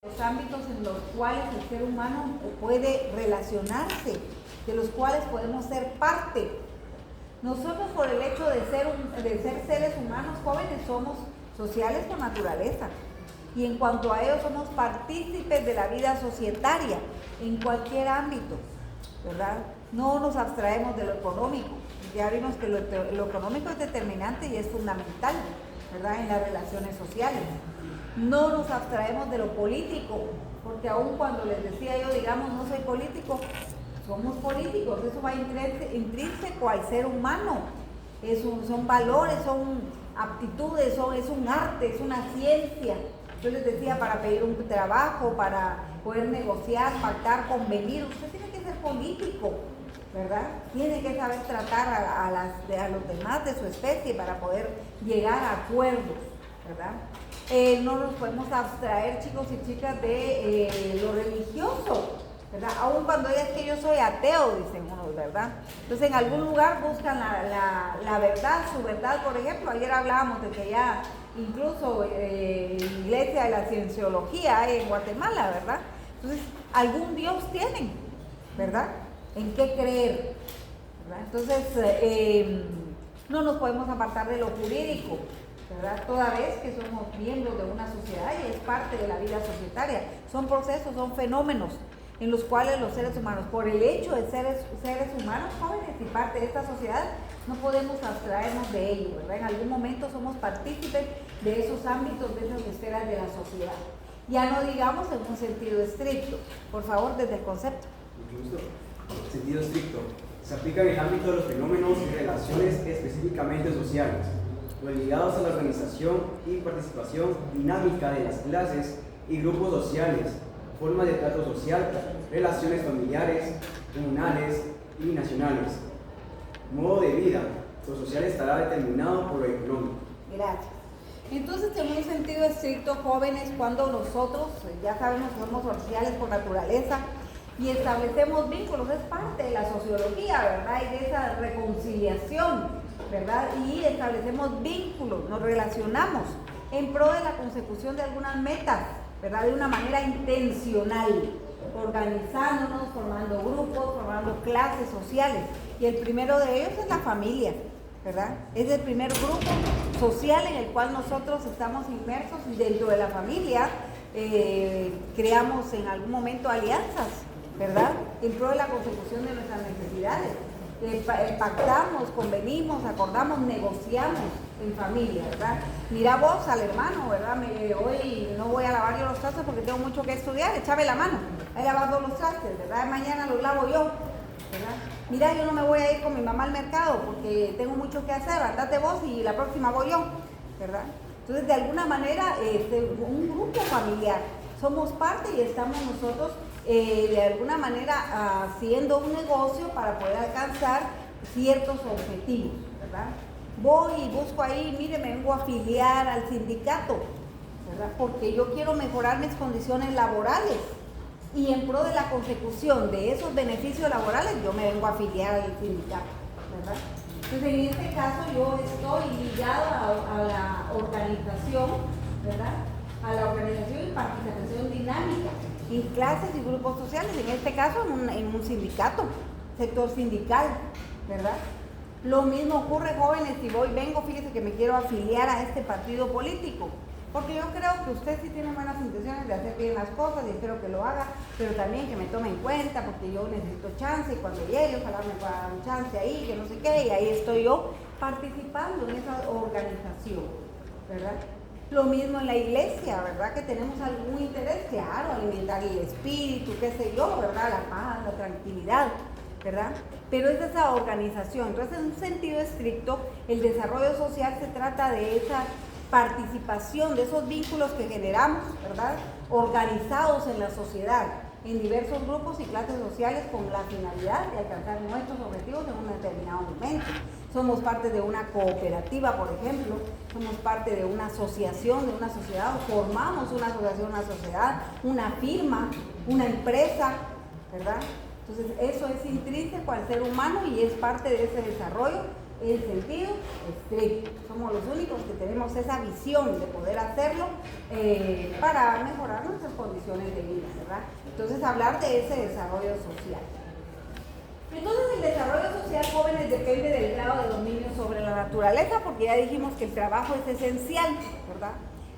Los ámbitos en los cuales el ser humano puede relacionarse, de los cuales podemos ser parte. Nosotros, por el hecho de ser seres humanos jóvenes, somos sociales por naturaleza, y en cuanto a ello somos partícipes de la vida societaria en cualquier ámbito, ¿verdad? No nos abstraemos de lo económico. Ya vimos que lo económico es determinante y es fundamental, ¿verdad?, en las relaciones sociales. No nos abstraemos de lo político, porque aun cuando les decía yo, digamos, no soy político, somos políticos. Eso va intrínseco al ser humano. Son valores, son aptitudes, es un arte, es una ciencia. Yo les decía, para pedir un trabajo, para poder negociar, pactar, convenir, usted tiene que ser político, ¿verdad? Tiene que saber tratar a los demás de su especie para poder llegar a acuerdos, ¿verdad? No nos podemos abstraer, chicos y chicas, de lo religioso, ¿verdad? Aun cuando es que yo soy ateo, dicen unos, ¿verdad? Entonces en algún lugar buscan la verdad, su verdad. Por ejemplo, ayer hablábamos de que ya incluso iglesia de la cienciología hay en Guatemala, ¿verdad? Entonces algún Dios tienen, ¿verdad?, en qué creer, ¿verdad? Entonces no nos podemos apartar de lo jurídico, ¿verdad? Toda vez que somos miembros de una sociedad y es parte de la vida societaria. Son procesos, son fenómenos en los cuales los seres humanos, por el hecho de ser seres humanos jóvenes y parte de esta sociedad, no podemos abstraernos de ello, ¿verdad? En algún momento somos partícipes de esos ámbitos, de esas esferas de la sociedad. Ya no digamos en un sentido estricto. Por favor, desde el concepto. Incluso, en sentido estricto, se aplica en el ámbito de los fenómenos y relaciones específicamente sociales, los ligados a la organización y participación dinámica de las clases y grupos sociales, formas de trato social, relaciones familiares, comunales y nacionales, modo de vida. Lo social estará determinado por lo económico. Gracias. Entonces, en un sentido estricto, jóvenes, cuando nosotros ya sabemos que somos sociales por naturaleza y establecemos vínculos, es parte de la sociología, ¿verdad?, y de esa reconciliación, ¿verdad?, y establecemos vínculos, nos relacionamos en pro de la consecución de algunas metas, ¿verdad?, de una manera intencional, organizándonos, formando grupos, formando clases sociales, y el primero de ellos es la familia, ¿verdad? Es el primer grupo social en el cual nosotros estamos inmersos, y dentro de la familia creamos en algún momento alianzas, ¿verdad?, en pro de la consecución de nuestras necesidades. Pactamos, convenimos, acordamos, negociamos en familia, ¿verdad? Mira vos al hermano, ¿verdad? Hoy no voy a lavar yo los trastes porque tengo mucho que estudiar, échame la mano, ahí lavando los trastes, ¿verdad? Mañana los lavo yo, ¿verdad? Mira, yo no me voy a ir con mi mamá al mercado porque tengo mucho que hacer, andate vos y la próxima voy yo, ¿verdad? Entonces, de alguna manera, un grupo familiar, somos parte y estamos nosotros de alguna manera haciendo un negocio para poder alcanzar ciertos objetivos, ¿verdad? Voy y busco ahí, mire, me vengo a afiliar al sindicato, ¿verdad?, porque yo quiero mejorar mis condiciones laborales, y en pro de la consecución de esos beneficios laborales yo me vengo a afiliar al sindicato, ¿verdad? Entonces, en este caso yo estoy ligada a la organización, ¿verdad?, a la organización y participación dinámica en clases y grupos sociales, en este caso en un sindicato, sector sindical, ¿verdad? Lo mismo ocurre, jóvenes, si vengo, fíjese que me quiero afiliar a este partido político, porque yo creo que usted sí tiene buenas intenciones de hacer bien las cosas y espero que lo haga, pero también que me tome en cuenta porque yo necesito chance y cuando llegue ojalá me pueda dar un chance ahí, que no sé qué, y ahí estoy yo participando en esa organización, ¿verdad? Lo mismo en la iglesia, ¿verdad?, que tenemos algún interés, claro, alimentar el espíritu, qué sé yo, ¿verdad?, la paz, la tranquilidad, ¿verdad? Pero es esa organización. Entonces, en un sentido estricto, el desarrollo social se trata de esa participación, de esos vínculos que generamos, ¿verdad?, organizados en la sociedad, en diversos grupos y clases sociales con la finalidad de alcanzar nuestros objetivos en un determinado momento. Somos parte de una cooperativa, por ejemplo, somos parte de una asociación, de una sociedad, o formamos una asociación, una sociedad, una firma, una empresa, ¿verdad? Entonces, eso es intrínseco al ser humano y es parte de ese desarrollo en sentido estricto. Somos los únicos que tenemos esa visión de poder hacerlo para mejorar nuestras condiciones de vida, ¿verdad? Entonces, hablar de ese desarrollo social. Entonces, el desarrollo social, jóvenes, depende del grado de dominio sobre la naturaleza, porque ya dijimos que el trabajo es esencial, ¿verdad?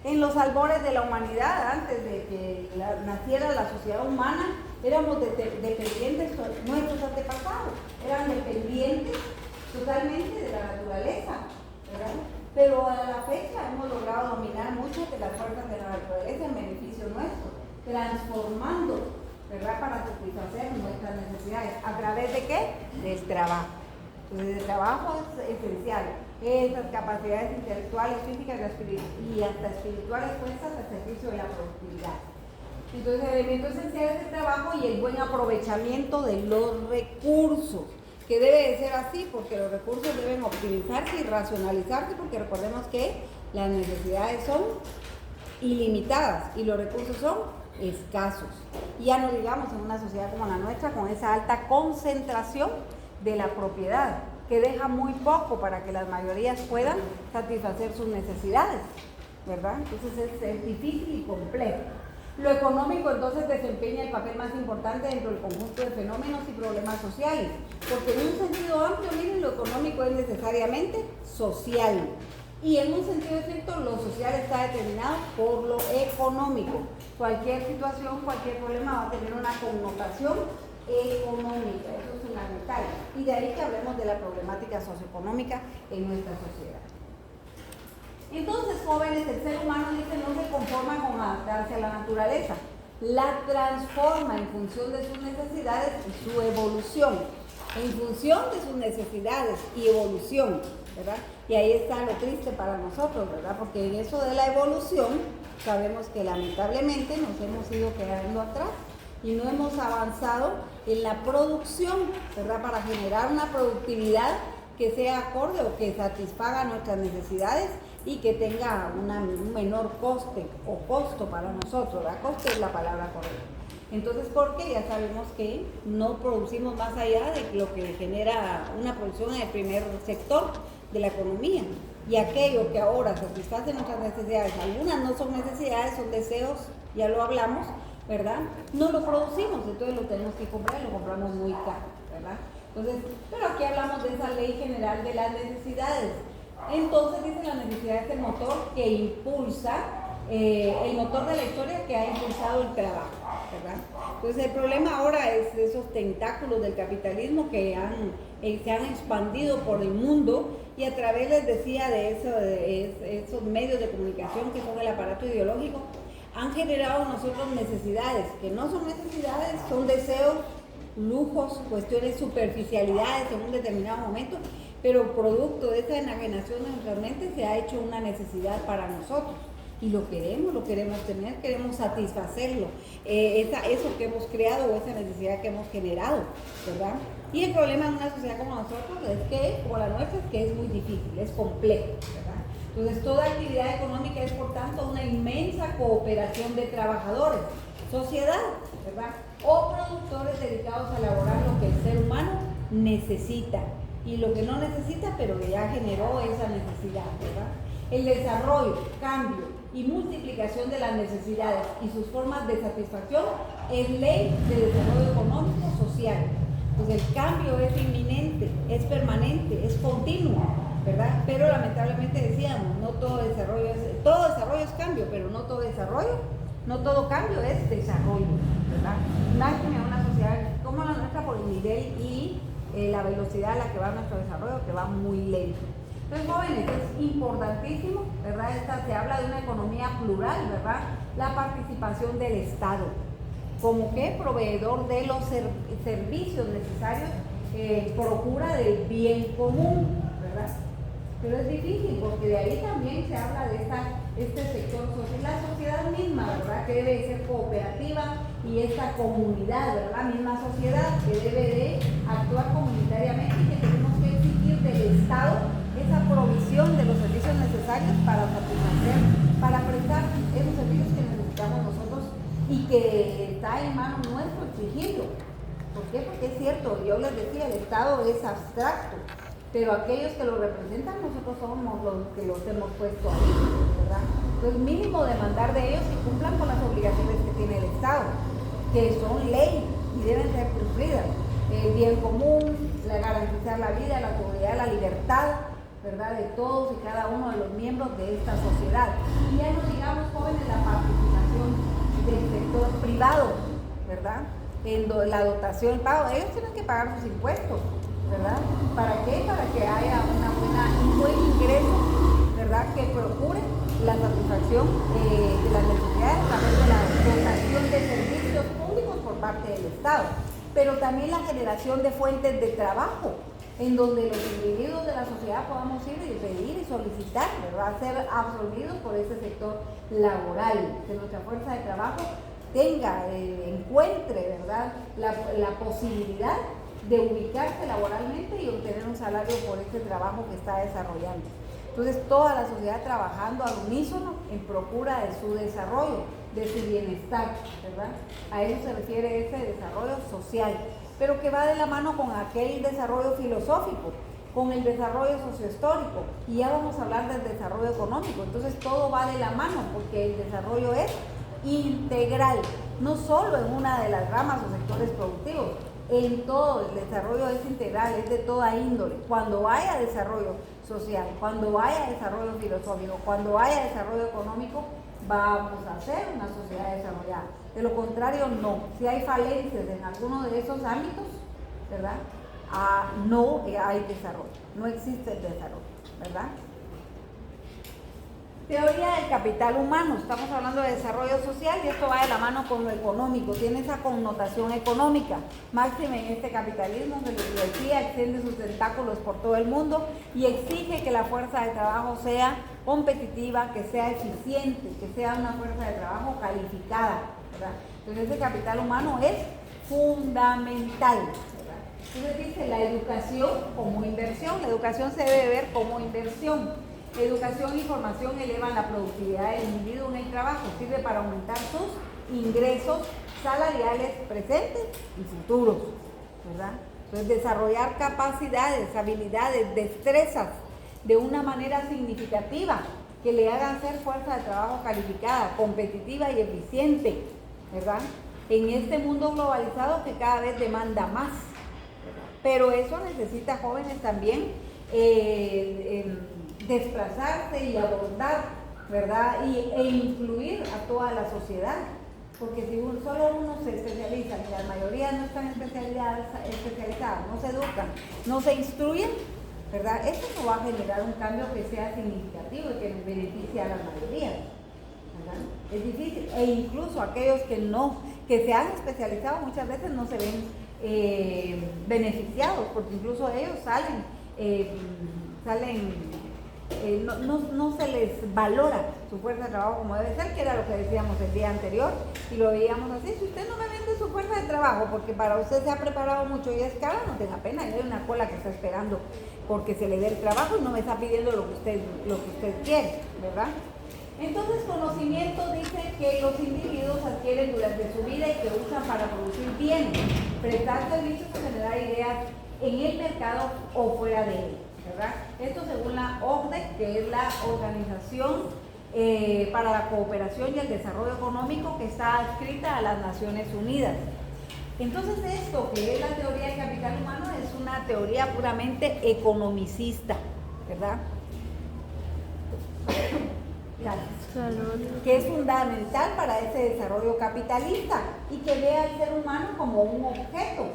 En los albores de la humanidad, antes de que naciera la sociedad humana, éramos dependientes, nuestros antepasados eran dependientes totalmente de la naturaleza, ¿verdad? Pero a la fecha hemos logrado dominar muchas de las fuerzas de la naturaleza en beneficio nuestro, transformando, ¿verdad?, para satisfacer nuestras necesidades. ¿A través de qué? Del trabajo. Entonces, el trabajo es esencial. Esas capacidades intelectuales, físicas y hasta espirituales puestas al servicio de la productividad. Entonces, el elemento esencial es el trabajo y el buen aprovechamiento de los recursos, que debe de ser así, porque los recursos deben optimizarse y racionalizarse, porque recordemos que las necesidades son ilimitadas y los recursos son escasos. Y ya no digamos en una sociedad como la nuestra, con esa alta concentración de la propiedad, que deja muy poco para que las mayorías puedan satisfacer sus necesidades, ¿verdad? Entonces es difícil y complejo. Lo económico entonces desempeña el papel más importante dentro del conjunto de fenómenos y problemas sociales, porque en un sentido amplio, miren, lo económico es necesariamente social, y en un sentido estricto lo social está determinado por lo económico. Cualquier situación, cualquier problema va a tener una connotación económica, eso es fundamental, y de ahí que hablemos de la problemática socioeconómica en nuestra sociedad. Entonces, jóvenes, el ser humano, dice, no se conforma con adaptarse a la naturaleza, la transforma en función de sus necesidades y su evolución, en función de sus necesidades y evolución, ¿verdad? Y ahí está lo triste para nosotros, ¿verdad? Porque en eso de la evolución sabemos que lamentablemente nos hemos ido quedando atrás y no hemos avanzado en la producción, ¿verdad?, para generar una productividad que sea acorde o que satisfaga nuestras necesidades y que tenga un menor coste o costo para nosotros, ¿verdad? Coste es la palabra correcta. Entonces, porque ya sabemos que no producimos más allá de lo que genera una producción en el primer sector de la economía. Y aquello que ahora satisface nuestras necesidades, algunas no son necesidades, son deseos, ya lo hablamos, ¿verdad? No lo producimos, entonces lo tenemos que comprar y lo compramos muy caro, ¿verdad? Entonces, pero aquí hablamos de esa ley general de las necesidades. Entonces, dice, la necesidad es el motor que impulsa, el motor de la historia que ha impulsado el trabajo, ¿verdad? Entonces, el problema ahora es esos tentáculos del capitalismo que se han expandido por el mundo, y a través, les decía, de esos medios de comunicación que son el aparato ideológico, han generado en nosotros necesidades que no son necesidades, son deseos, lujos, cuestiones, superficialidades en un determinado momento, pero producto de esa enajenación de nuestras mentes se ha hecho una necesidad para nosotros. Y lo queremos tener, queremos satisfacerlo, eso que hemos creado o esa necesidad que hemos generado, ¿verdad? Y el problema en una sociedad como nosotros es que, como la nuestra, es que es muy difícil, es complejo, ¿verdad? Entonces, toda actividad económica es, por tanto, una inmensa cooperación de trabajadores, sociedad, ¿verdad?, o productores dedicados a elaborar lo que el ser humano necesita y lo que no necesita, pero que ya generó esa necesidad, ¿verdad? El desarrollo, cambio y multiplicación de las necesidades y sus formas de satisfacción es ley de desarrollo económico social. Pues el cambio es inminente, es permanente, es continuo, ¿verdad? Pero lamentablemente decíamos, no todo desarrollo es cambio, pero no todo desarrollo, no todo cambio es desarrollo, ¿verdad? Imagínate una sociedad como la nuestra por el nivel y la velocidad a la que va nuestro desarrollo, que va muy lento. Entonces, jóvenes, es importantísimo, ¿verdad? Se habla de una economía plural, ¿verdad? La participación del Estado, como que proveedor de los servicios necesarios, procura del bien común, ¿verdad? Pero es difícil porque de ahí también se habla de este sector social, la sociedad misma, ¿verdad?, que debe ser cooperativa, y esta comunidad, ¿verdad?, misma sociedad que debe de actuar comunitariamente y que tenemos que exigir del Estado esa provisión de los servicios necesarios para satisfacer, para prestar esos servicios que necesitamos nosotros y que está en manos nuestro exigirlo. ¿Por qué? Porque es cierto, yo les decía, el Estado es abstracto, pero aquellos que lo representan nosotros somos los que los hemos puesto ahí, ¿verdad? Entonces mínimo demandar de ellos que cumplan con las obligaciones que tiene el Estado, que son ley y deben ser cumplidas. El bien común, garantizar la vida, la seguridad, la libertad, ¿verdad? De todos y cada uno de los miembros de esta sociedad. Y ya no digamos, jóvenes, la participación del sector privado, ¿verdad? En la dotación, el pago, ellos tienen que pagar sus impuestos, ¿verdad? ¿Para qué? Para que haya un buen ingreso, ¿verdad? Que procure la satisfacción de las necesidades a través de la dotación de servicios públicos por parte del Estado, pero también la generación de fuentes de trabajo, en donde los individuos de la sociedad podamos ir y pedir y solicitar, ¿verdad? Ser absorbidos por ese sector laboral, que nuestra fuerza de trabajo encuentre, ¿verdad? La posibilidad de ubicarse laboralmente y obtener un salario por ese trabajo que está desarrollando. Entonces, toda la sociedad trabajando al unísono en procura de su desarrollo, de su bienestar, ¿verdad? A eso se refiere ese desarrollo social, pero que va de la mano con aquel desarrollo filosófico, con el desarrollo sociohistórico, y ya vamos a hablar del desarrollo económico. Entonces, todo va de la mano, porque el desarrollo es integral, no solo en una de las ramas o sectores productivos, en todo el desarrollo es integral, es de toda índole. Cuando haya desarrollo social, cuando haya desarrollo filosófico, cuando haya desarrollo económico, vamos a ser una sociedad desarrollada. De lo contrario, no. Si hay falencias en alguno de esos ámbitos, ¿verdad? No hay desarrollo, no existe el desarrollo, ¿verdad? Teoría del capital humano. Estamos hablando de desarrollo social y esto va de la mano con lo económico, tiene esa connotación económica. Máxime en este capitalismo que les decía, extiende sus tentáculos por todo el mundo y exige que la fuerza de trabajo sea competitiva, que sea eficiente, que sea una fuerza de trabajo calificada, ¿verdad? Entonces ese capital humano es fundamental, ¿verdad? Entonces dice la educación como inversión, la educación se debe ver como inversión. Educación y formación elevan la productividad del individuo en el trabajo, sirve para aumentar sus ingresos salariales presentes y futuros, ¿verdad? Entonces, desarrollar capacidades, habilidades, destrezas de una manera significativa que le hagan ser fuerza de trabajo calificada, competitiva y eficiente, ¿verdad? En este mundo globalizado que cada vez demanda más, ¿verdad? Pero eso necesita, jóvenes, también desplazarse y abordar, ¿verdad? E incluir a toda la sociedad, porque si solo uno se especializa y la mayoría no están especializadas, no se educan, no se instruyen, ¿verdad? Eso no va a generar un cambio que sea significativo y que beneficie a la mayoría, ¿verdad? Es difícil, e incluso aquellos que se han especializado muchas veces no se ven beneficiados, porque incluso ellos salen no se les valora su fuerza de trabajo como debe ser, que era lo que decíamos el día anterior, y lo veíamos así: si usted no me vende su fuerza de trabajo porque para usted se ha preparado mucho y es cara, no tenga pena, hay una cola que está esperando porque se le dé el trabajo y no me está pidiendo lo que usted quiere, ¿verdad? Entonces, conocimiento dice que los individuos adquieren durante su vida y que usan para producir bienes, prestar servicios o generar ideas en el mercado o fuera de él, ¿verdad? Esto según la OCDE, que es la Organización para la Cooperación y el Desarrollo Económico, que está adscrita a las Naciones Unidas. Entonces, esto que es la teoría del capital humano es una teoría puramente economicista, ¿verdad? Que es fundamental para ese desarrollo capitalista y que ve al ser humano como un objeto.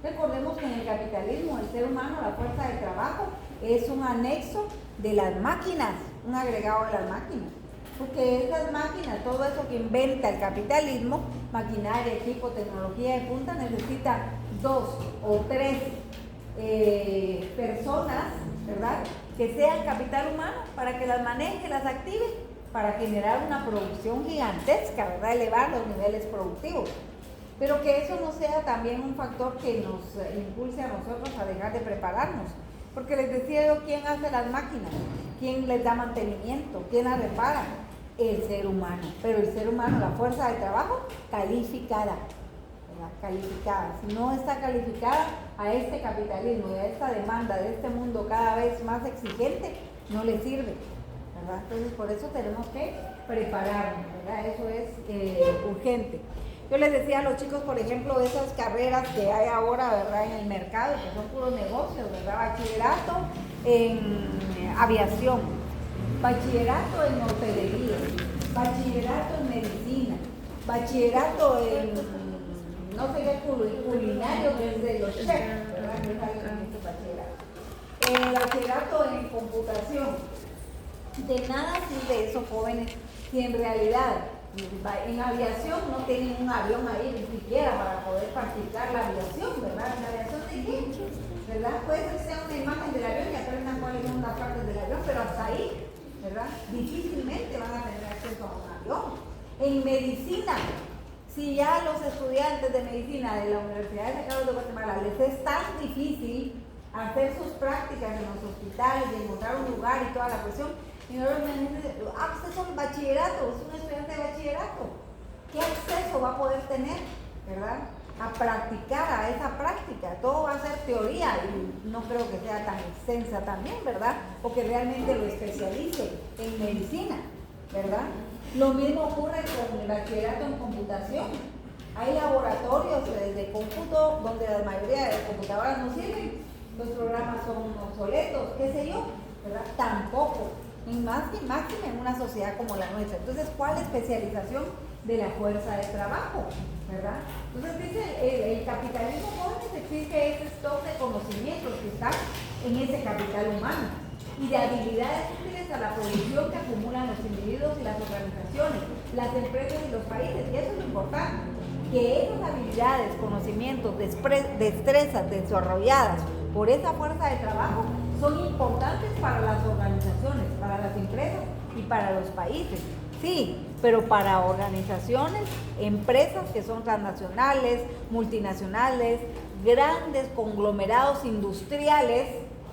Recordemos que en el capitalismo el ser humano, la fuerza de trabajo, es un anexo de las máquinas, un agregado de las máquinas. Porque esas máquinas, todo eso que inventa el capitalismo, maquinaria, equipo, tecnología de punta, necesita 2 o 3 personas, ¿verdad?, que sean capital humano para que las maneje, las active, para generar una producción gigantesca, ¿verdad?, elevar los niveles productivos. Pero que eso no sea también un factor que nos impulse a nosotros a dejar de prepararnos. Porque les decía yo, ¿quién hace las máquinas? ¿Quién les da mantenimiento? ¿Quién las repara? El ser humano. Pero el ser humano, la fuerza de trabajo calificada, ¿verdad? Calificada. Si no está calificada a este capitalismo y a esta demanda de este mundo cada vez más exigente, no le sirve, ¿verdad? Entonces por eso tenemos que prepararnos, ¿verdad? Eso es urgente. Yo les decía a los chicos, por ejemplo, esas carreras que hay ahora, ¿verdad? En el mercado, que son puros negocios, ¿verdad? Bachillerato en aviación, bachillerato en hotelería, bachillerato en medicina, bachillerato en, no sé qué, culinario, que es de los chefs, ¿verdad? Que salen en este bachillerato. Bachillerato en computación. De nada sirve eso, jóvenes, si en realidad en aviación no tienen un avión ahí ni siquiera para poder practicar la aviación, ¿verdad? ¿La aviación de qué? ¿Verdad? Puede ser que sea una imagen del avión y aprendan cuáles son las partes del avión, pero hasta ahí, ¿verdad? Difícilmente van a tener acceso a un avión. En medicina, si ya los estudiantes de medicina de la Universidad de San Carlos de Guatemala les es tan difícil hacer sus prácticas en los hospitales y encontrar un lugar y toda la cuestión, y ahora me dicen, usted es un bachillerato, es un estudiante de bachillerato. ¿Qué acceso va a poder tener, verdad? A practicar, a esa práctica. Todo va a ser teoría y no creo que sea tan extensa también, ¿verdad? O que realmente lo especialice en medicina, ¿verdad? Lo mismo ocurre con el bachillerato en computación. Hay laboratorios de cómputo donde la mayoría de las computadoras no sirven, los programas son obsoletos, qué sé yo, ¿verdad? Tampoco. Y máxima en una sociedad como la nuestra. Entonces, ¿cuál especialización de la fuerza de trabajo? ¿Verdad? Entonces, dice, el capitalismo joven exige ese stock de conocimientos que está en ese capital humano y de habilidades útiles a la producción que acumulan los individuos y las organizaciones, las empresas y los países. Y eso es lo importante, que esas habilidades, conocimientos, destrezas desarrolladas por esa fuerza de trabajo son importantes para las organizaciones, para las empresas y para los países. Sí, pero para organizaciones, empresas que son transnacionales, multinacionales, grandes conglomerados industriales,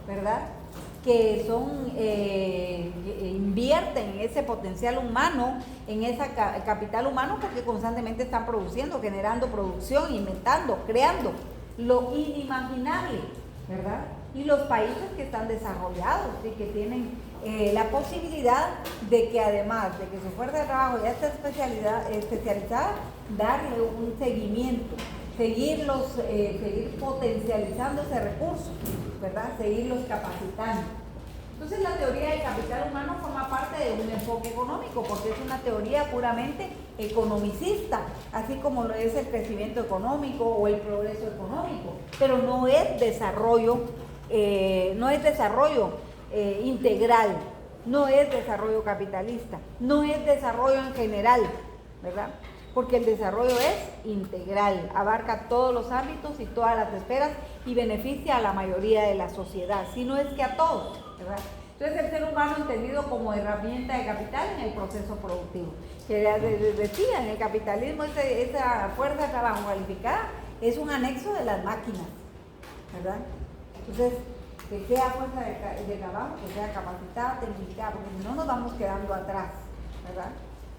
¿verdad? Que son, invierten en ese potencial humano, en ese capital humano, porque constantemente están produciendo, generando producción, inventando, creando lo inimaginable, ¿verdad? Y los países que están desarrollados y que tienen la posibilidad de que además de que su fuerza de trabajo ya esté especializada, darle un seguimiento, seguir potencializando ese recurso, ¿verdad? Seguirlos capacitando. Entonces la teoría del capital humano forma parte de un enfoque económico, porque es una teoría puramente economicista, así como lo es el crecimiento económico o el progreso económico, pero no es desarrollo integral, no es desarrollo capitalista, no es desarrollo en general, ¿verdad? Porque el desarrollo es integral, abarca todos los ámbitos y todas las esferas y beneficia a la mayoría de la sociedad, si no es que a todos, ¿verdad? Entonces el ser humano entendido como herramienta de capital en el proceso productivo. Que decía, en el capitalismo esa fuerza de trabajo calificada es un anexo de las máquinas, ¿verdad? Entonces, que sea fuerza de trabajo, que sea capacitada, tecnificada, porque si no nos vamos quedando atrás, ¿verdad?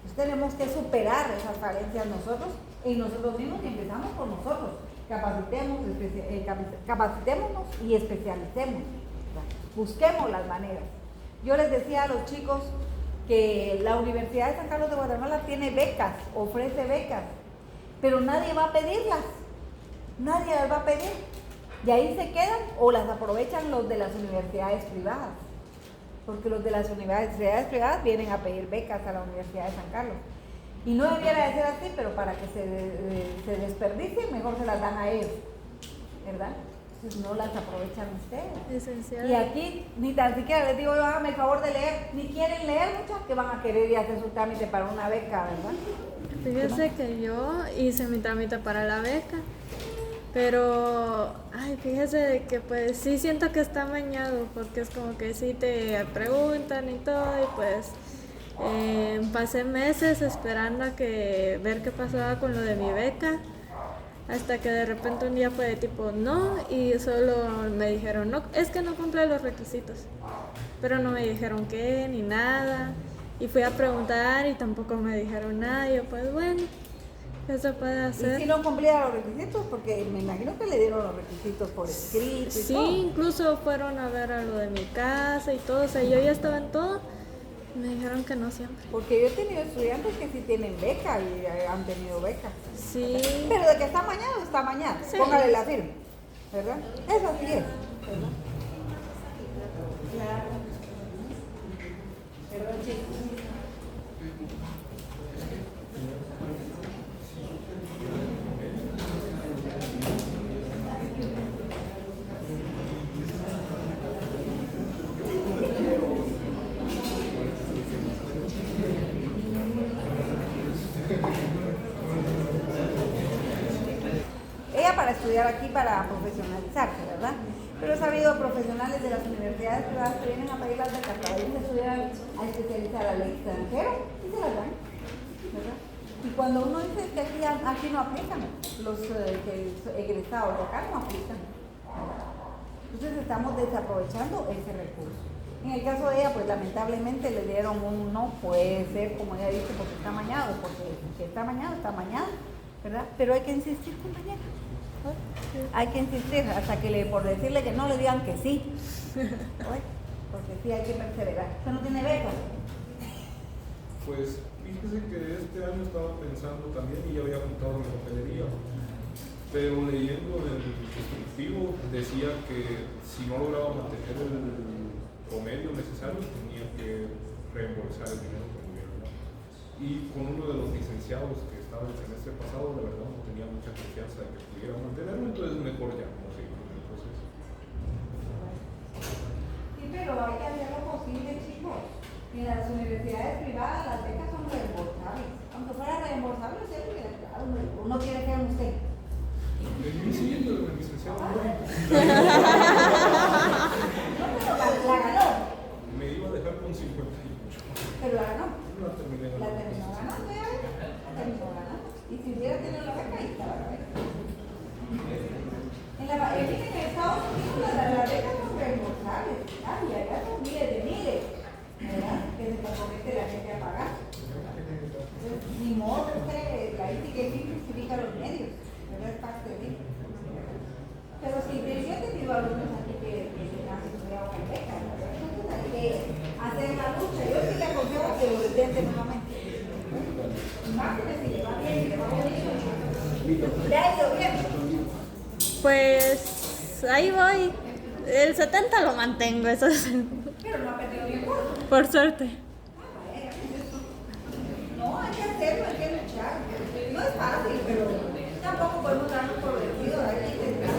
Entonces tenemos que superar esas falencias nosotros en nosotros mismos y empezamos por nosotros. Capacitémonos y especialicemos, ¿verdad? Busquemos las maneras. Yo les decía a los chicos que la Universidad de San Carlos de Guatemala tiene becas, ofrece becas, pero nadie va a pedirlas, nadie las va a pedir. Y ahí se quedan o las aprovechan los de las universidades privadas, porque los de las universidades privadas vienen a pedir becas a la Universidad de San Carlos. Y no debiera de ser así, pero para que se desperdicien, mejor se las dan a ellos, ¿verdad? Entonces no las aprovechan ustedes. Esencial. Y aquí ni tan siquiera les digo yo, háganme el favor de leer, ni quieren leer mucho, que van a querer ir a hacer su trámite para una beca, ¿verdad? Fíjese que yo hice mi trámite para la beca, pero, fíjese de que pues sí siento que está amañado, porque es como que sí te preguntan y todo, y pues pasé meses esperando a ver qué pasaba con lo de mi beca, hasta que de repente un día fue de tipo no, y solo me dijeron, no, es que no cumple los requisitos, pero no me dijeron qué, ni nada, y fui a preguntar y tampoco me dijeron nada, y yo pues bueno. ¿Qué se puede Y hacer? si no cumplía los requisitos, porque me imagino que le dieron los requisitos por escrito y Sí, todo. incluso fueron a ver a lo de mi casa y todo, o sea, yo ya estaba en todo. Me dijeron que no siempre. Porque yo he tenido estudiantes que sí tienen beca y han tenido beca. Sí, Pero de que está mañana, está mañana. Sí. Póngale la firma. ¿Verdad? Eso sí es. ¿Verdad? Claro. Perdón, chicos. Ella para estudiar aquí, para profesionalizarse, ¿verdad? Pero he sabido profesionales de las universidades privadas que vienen a pedir las becas para irse a estudiar, a especializar al extranjero y se las dan, ¿verdad? Y cuando uno dice que aquí no aplican, los egresados de acá no aplican. Entonces estamos desaprovechando ese recurso. En el caso de ella, pues lamentablemente le dieron un no, puede ser, como ella dice, porque está mañado, porque si está mañado, ¿verdad? Pero hay que insistir, compañera. Hay que insistir hasta que por decirle que no le digan que sí. Porque sí hay que perseverar. ¿Usted no tiene beca? Pues fíjese que este año estaba pensando también y ya había juntado mi papelería, pero leyendo el descriptivo decía que si no lograba mantener el promedio necesario tenía que reembolsar el dinero que me hubieran dado. Y con uno de los licenciados que estaba el semestre pasado, la verdad no tenía mucha confianza de que pudiera mantenerlo, entonces mejor ya no seguir con el proceso. Sí, pero hay que hacer lo posible, chicos. En las universidades privadas las becas son reembolsables. Aunque fuera reembolsable, usted lo hubiera quedado. Uno quiere que hagan usted. Sí, el licenciado No, pero la ganó. me iba a dejar con 58. Pero la ganó. La terminé La terminó ganando, ya ves. La terminó ganando. Y si hubiera tenido la beca, ahí estaba la beca. En Estados Unidos las becas son reembolsables. Y allá son miles de miles, ¿verdad? Que se compromete la gente a pagar. Entonces, ni modo, la ética sí justifica los medios, ¿verdad? Es parte de eso. Pero sí, yo he tenido alumnos aquí que han estudiado con becas, ¿verdad? Entonces hay que hacer la lucha. Yo sí le aconsejo que lo intente nuevamente. Más que si le va bien, si le va bonito. ¿Le ha ido bien? pues ahí voy. El 70 lo mantengo, eso es. Pero no ha perdido bien curso. Por suerte. No, hay que hacerlo, hay que luchar. No es fácil, pero tampoco podemos darnos por vencidos, hay que intentar.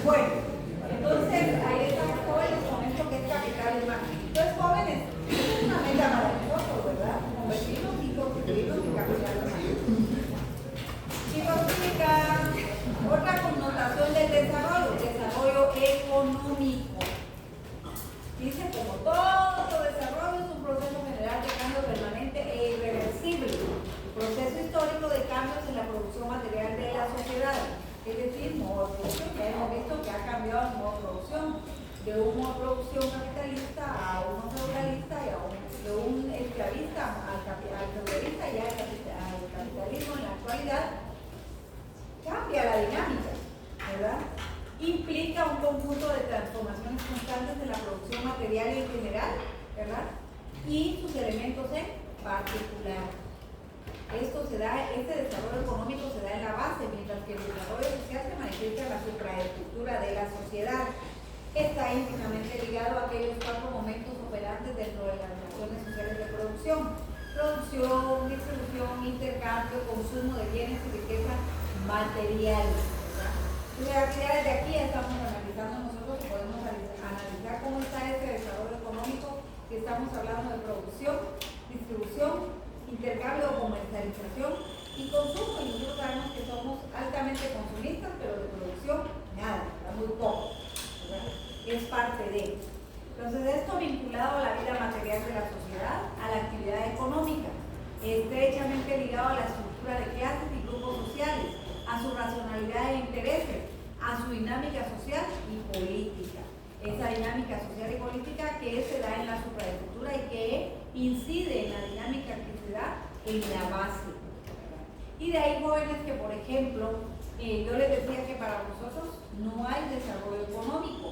Bueno, entonces ahí estamos jóvenes con esto que es capital humano. Entonces, jóvenes, es una meta maravillosa, ¿verdad? Convertirnos y constituirnos en capital humano. Significa otra connotación del desarrollo económico. Dice, como todo desarrollo es un proceso general de cambio permanente e irreversible, proceso histórico de cambios en la producción material de la sociedad, es decir, modo de producción, que hemos visto que ha cambiado el modo de producción, de un modo de producción capitalista a uno feudalista y de un esclavista al feudalista y al capitalismo en la actualidad. Cambia la dinámica, ¿verdad? Implica un conjunto de transformaciones constantes de la producción material en general, ¿verdad? Y sus elementos en particular. Este desarrollo económico se da en la base, mientras que el desarrollo social se manifiesta en la supraestructura de la sociedad. Está íntimamente ligado a aquellos 4 momentos operantes dentro de las relaciones sociales de producción: producción, distribución, intercambio, consumo de bienes y riqueza materiales. Ya desde aquí ya estamos analizando nosotros, podemos analizar cómo está este desarrollo económico que estamos hablando de producción, distribución, intercambio o comercialización y consumo. Y nosotros sabemos que somos altamente consumistas, pero de producción nada, muy poco, ¿verdad? Es parte de. Entonces, esto vinculado a la vida material de la sociedad, a la actividad económica, estrechamente ligado a la estructura de clases y grupos sociales, a su racionalidad e intereses, a su dinámica social y política. Esa dinámica social y política que se da en la supraestructura y que incide en la dinámica que se da en la base. Y Mira, hay jóvenes que, por ejemplo, yo les decía que para nosotros no hay desarrollo económico,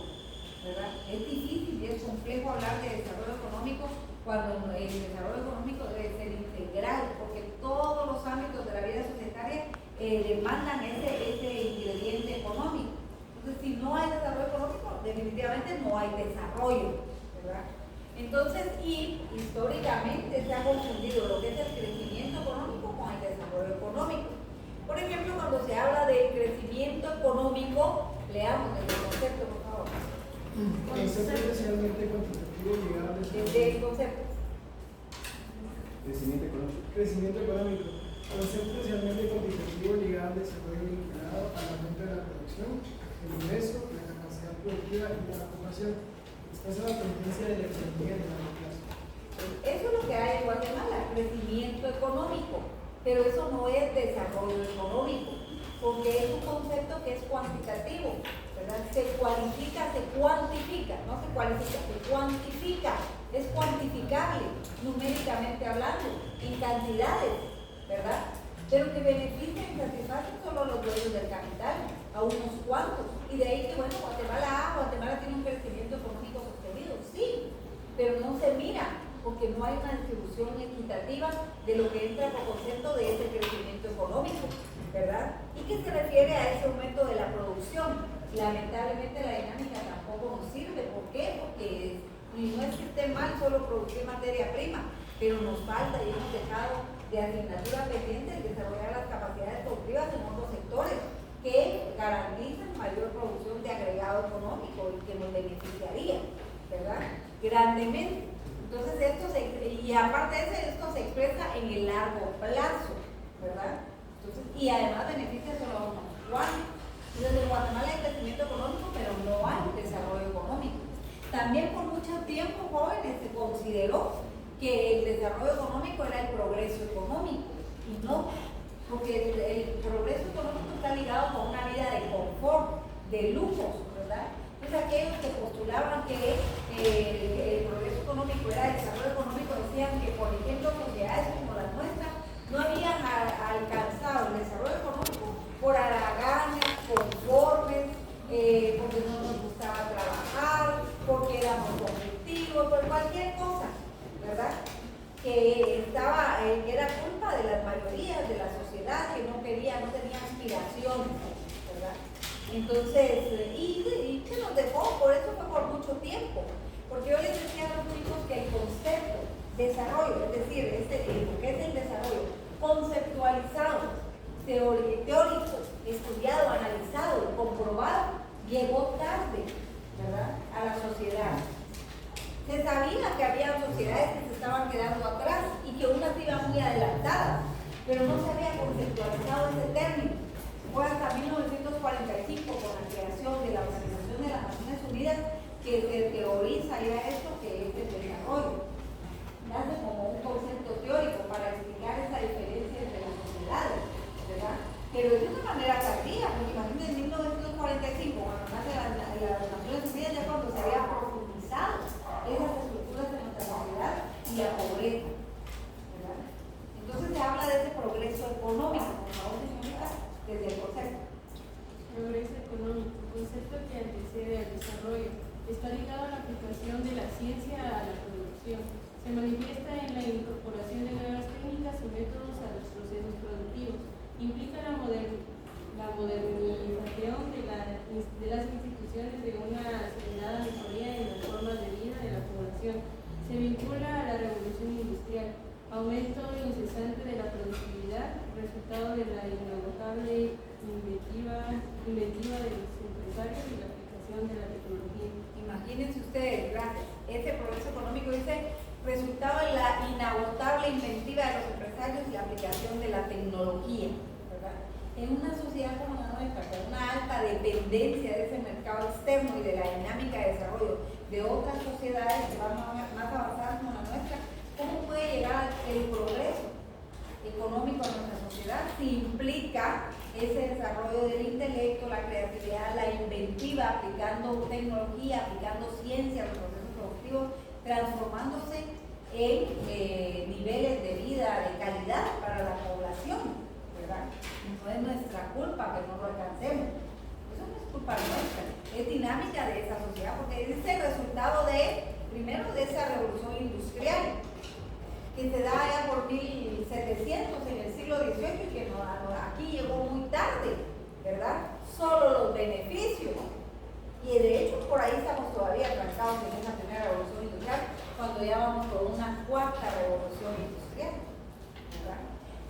¿verdad? Es difícil y es complejo hablar de desarrollo económico cuando el desarrollo económico debe ser integral, porque todos los ámbitos de la vida societaria demandan ese ingrediente económico. Entonces, si no hay desarrollo económico, definitivamente no hay desarrollo, ¿verdad? Entonces, y históricamente se ha confundido lo que es el crecimiento económico con el desarrollo económico. Por ejemplo, cuando se habla de crecimiento económico, leamos el concepto, por favor. Concepto especialmente cuantitativo ligado al Desde el concepto. Crecimiento económico. crecimiento económico. Concepto especialmente cuantitativo ligado al desarrollo vinculado al aumento de la producción, el ingreso, la capacidad productiva y la ocupación. Expresa la tendencia de la economía de largo plazo. Eso es lo que hay en Guatemala, crecimiento económico, pero eso no es desarrollo económico, porque es un concepto que es cuantitativo, ¿verdad? Se cualifica, se cuantifica, no se cualifica, se cuantifica, es cuantificable, numéricamente hablando, en cantidades, ¿verdad? Pero que benefician y satisfacen solo a los dueños del capital, a unos cuantos, y de ahí que, bueno, Guatemala tiene un crecimiento económico sostenido, sí, pero no se mira, porque no hay una distribución equitativa de lo que entra por concepto de ese crecimiento económico, ¿verdad? ¿Y qué se refiere a ese aumento de la producción? Lamentablemente la dinámica tampoco nos sirve. ¿Por qué? Porque no es que esté mal solo producir materia prima, pero nos falta y hemos dejado de asignatura pendiente el desarrollar las capacidades productivas en otros sectores que garantizan mayor producción de agregado económico y que nos beneficiaría, ¿verdad? Grandemente. Entonces, y aparte de eso, esto se expresa en el largo plazo, ¿verdad? Entonces, y además beneficia solo a unos cuantos. Entonces, en Guatemala hay crecimiento económico, pero no hay desarrollo económico. También por mucho tiempo, jóvenes, se consideró que el desarrollo económico era el progreso económico, y no, porque el progreso económico está ligado con una vida de confort, de lujos, ¿verdad? Entonces, aquellos que postulaban que el progreso económico era el desarrollo económico decían que, por ejemplo, sociedades como la nuestra no habían alcanzado el desarrollo económico por haraganes, conformes, porque no nos gustaba trabajar, porque éramos conflictivos, por cualquier cosa, ¿verdad? Que era culpa de las mayorías de la sociedad que no tenía aspiraciones, ¿verdad? Entonces, y que nos dejó, por eso fue por mucho tiempo, porque yo les decía a los chicos que el concepto desarrollo, es decir, lo que es el desarrollo conceptualizado, teórico, estudiado, analizado, comprobado, llegó tarde, ¿verdad?, a la sociedad. Se sabía que había sociedades que se estaban quedando atrás y que unas iban muy adelantadas, pero no se había conceptualizado ese término. Fue hasta 1945, con la creación de la Organización de las Naciones Unidas, que se teoriza ya esto que es el desarrollo. Nace como un concepto teórico para explicar esa diferencia entre las sociedades, ¿verdad? Pero de una manera tardía, porque imagínense en 1945, cuando nace las Naciones Unidas, ya cuando se había profundizado esas estructuras de nuestra sociedad y la pobreza, ¿verdad? Entonces se habla de ese progreso económico, por favor, señorita, desde el concepto. Progreso económico, concepto que antecede al desarrollo, está ligado a la aplicación de la ciencia a la producción. Se manifiesta en la incorporación de nuevas técnicas y métodos a los procesos productivos. Implica la modernización de las instituciones de una acelerada mejoría en las formas de vida de la población. Se vincula a la revolución industrial, aumento incesante de la productividad, resultado de la inagotable inventiva de los empresarios y la aplicación de la tecnología. Imagínense ustedes, gracias. Ese progreso económico dice resultado de la inagotable inventiva de los empresarios y la aplicación de la tecnología, ¿verdad? En una sociedad como la nuestra, con una alta dependencia de ese mercado externo y de la dinámica de desarrollo de otras sociedades que van más avanzadas como la nuestra, ¿cómo puede llegar el progreso económico a nuestra sociedad si implica ese desarrollo del intelecto, la creatividad, la inventiva, aplicando tecnología, aplicando ciencia a los procesos productivos, transformándose en niveles de vida de calidad para la población, ¿verdad? ¿verdad? No es nuestra culpa que no lo alcancemos. Eso no es culpa nuestra, es dinámica de esa sociedad, porque es el resultado primero de esa revolución industrial, que se da ya por 1700 en el siglo XVIII y que aquí llegó muy tarde, ¿verdad? Solo los beneficios. Y de hecho por ahí estamos todavía trancados en esa primera revolución industrial, cuando ya vamos por una cuarta revolución industrial, ¿verdad?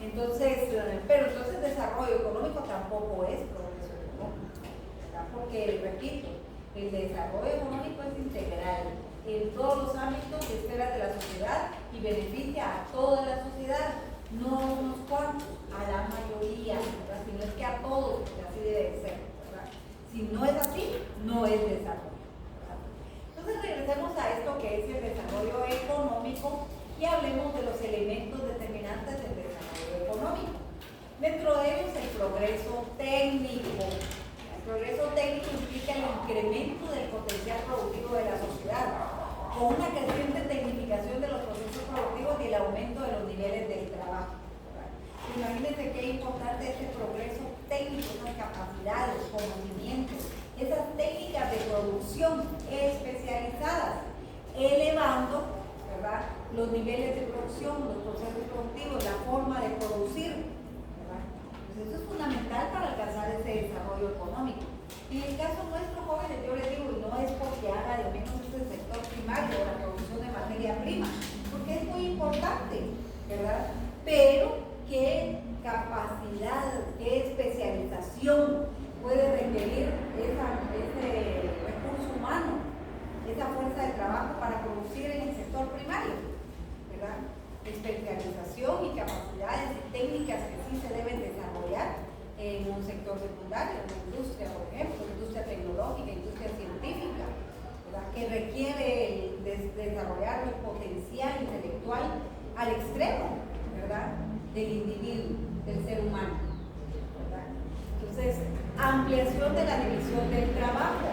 Entonces, pero entonces desarrollo económico tampoco es progreso económico, ¿verdad? Porque, repito, el desarrollo económico es integral en todos los ámbitos de esferas de la sociedad y beneficia a toda la sociedad, no a unos cuantos, a la mayoría, ¿verdad? Sino es que a todos, porque así debe ser, ¿verdad? Si no es así, no es desarrollo, ¿verdad? Entonces regresemos a esto que es el desarrollo económico y hablemos de los elementos determinantes del desarrollo económico. Dentro de ellos el progreso técnico. El progreso técnico implica el incremento del potencial productivo de la sociedad, con una creciente tecnificación de los procesos productivos y el aumento de los niveles del trabajo, ¿verdad? Imagínense qué importante es el progreso técnico, esas capacidades, conocimientos, esas técnicas de producción especializadas, elevando, ¿verdad?, los niveles de producción, los procesos productivos, la forma de producir, ¿verdad? Pues eso es fundamental para alcanzar ese desarrollo económico. En el caso nuestro, jóvenes, yo les digo, y no es porque haga de menos este sector primario o la producción de materia prima, porque es muy importante, ¿verdad? Pero qué capacidad, qué especialización puede requerir ese recurso humano, esa fuerza de trabajo para producir en el sector primario, ¿verdad? Especialización y capacidades y técnicas que sí se deben desarrollar en un sector secundario, en la industria, por ejemplo, industria tecnológica, industria científica, ¿verdad?, que requiere desarrollar el potencial intelectual al extremo, ¿verdad?, del individuo, del ser humano, ¿verdad? Entonces, ampliación de la división del trabajo.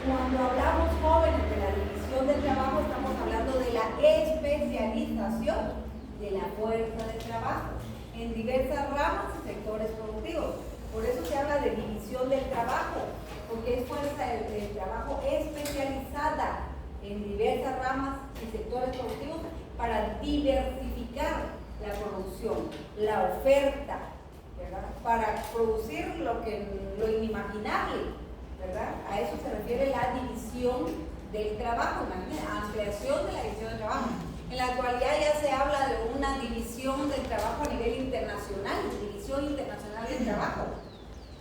Cuando hablamos, jóvenes, de la división del trabajo, estamos hablando de la especialización de la fuerza de trabajo en diversas ramas y sectores productivos. Por eso se habla de división del trabajo, porque es fuerza de trabajo especializada en diversas ramas y sectores productivos para diversificar la producción, la oferta, ¿verdad?, para producir lo inimaginable, ¿verdad? A eso se refiere la división del trabajo, imagínate, ampliación de la división del trabajo. En la actualidad ya se habla de una división del trabajo a nivel internacional, división internacional del trabajo.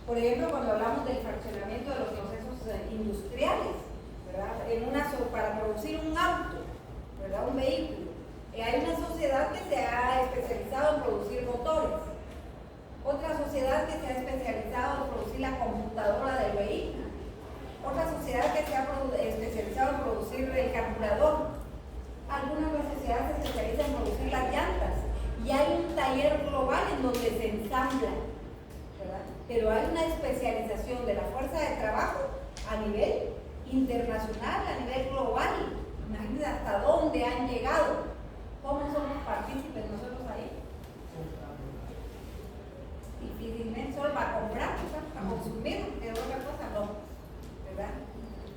Por ejemplo, cuando hablamos del fraccionamiento de los procesos industriales, ¿verdad?, para producir un auto, ¿verdad?, un vehículo, hay una sociedad que se ha especializado en producir motores, otra sociedad que se ha especializado en producir la computadora del vehículo, otra sociedad que se ha especializado en producir el carburador, algunas sociedades se especializan en producir las llantas, y hay un taller global en donde se ensambla, ¿verdad? Pero hay una especialización de la fuerza de trabajo a nivel internacional, a nivel global. Imagínense hasta dónde han llegado. ¿Cómo somos partícipes nosotros ahí? Difícilmente, solo para comprar, ¿sabes?, para consumir, de otra cosa no, ¿verdad?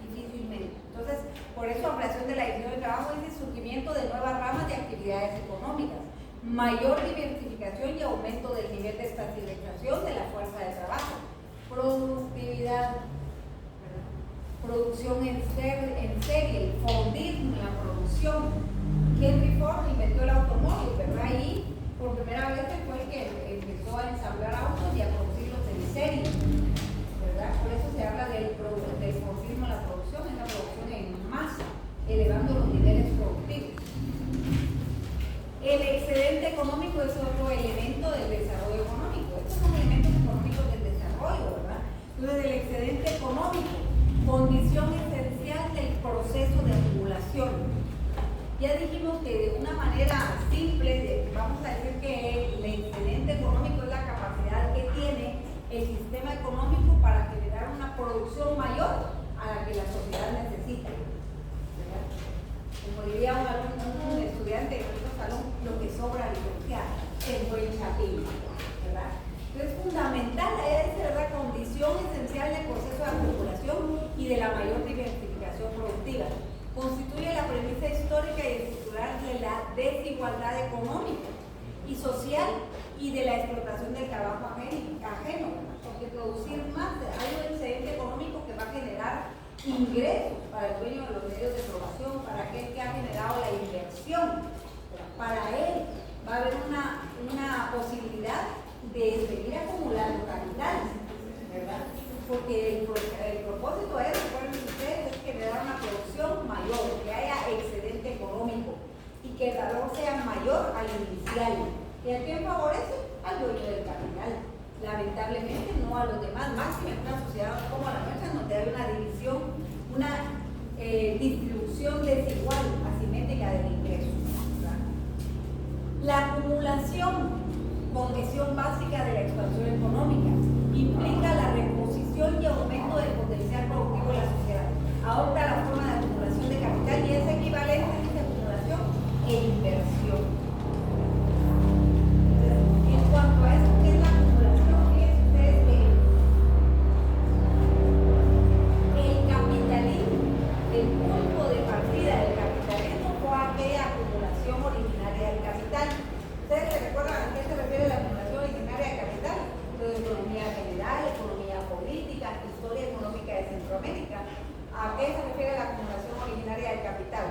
Difícilmente. Entonces, por eso ampliación de la división de trabajo es el surgimiento de nuevas ramas de actividades económicas, mayor diversificación y aumento del nivel de especialización de la fuerza de trabajo, productividad, ¿verdad?, producción en serie, el Fordismo en la producción. Henry Ford inventó el automóvil, ¿verdad? Y por primera vez fue el que empezó a ensamblar autos y a producirlos en serie, ¿verdad? Por eso se habla del Fordismo en la producción, es la producción en masa, elevando los niveles productivos. El excedente económico es otro elemento del desarrollo económico. Estos son elementos económicos del desarrollo, ¿verdad? Entonces, el excedente económico, condición esencial del proceso de acumulación. Ya dijimos que de una manera simple, vamos a decir que el excedente económico es la capacidad que tiene el sistema económico para generar una producción mayor a la que la sociedad necesita, ¿verdad? Como diría un estudiante de nuestro salón, lo que sobra licenciado, el buen chapín, ¿verdad? fundamental, es ¿verdad? Condición esencial del proceso de acumulación y de la mayor diversificación productiva. Constituye la premisa histórica y estructural de la desigualdad económica y social y de la explotación del trabajo ajeno, porque producir más hay un excedente económico que va a generar ingresos para el dueño de los medios de producción, para aquel que ha generado la inversión, para él va a haber una posibilidad de seguir acumulando capital, ¿verdad? Porque el propósito es, recuerden ustedes, es generar una producción mayor, que haya excedente económico y que el valor sea mayor al inicial. ¿Y a quién favorece? Al dueño del capital. Lamentablemente no a los demás, máximo en una sociedad como la nuestra, donde hay una división, una distribución desigual, asimétrica del ingreso, ¿verdad? La acumulación con visión básica de la expansión económica implica la reposición y aumento del potencial productivo de la sociedad. Adopta la forma de acumulación de capital y es equivalente a esta acumulación e inversión. Entonces, en cuanto a eso, ¿qué es la acumulación? Fíjense ustedes que el capitalismo, el punto de partida del capitalismo fue aquella acumulación originaria del capital. ¿Ustedes se recuerdan a qué se refiere la acumulación originaria del capital? Entonces, economía general, economía política, historia económica de Centroamérica. ¿A qué se refiere la acumulación originaria del capital?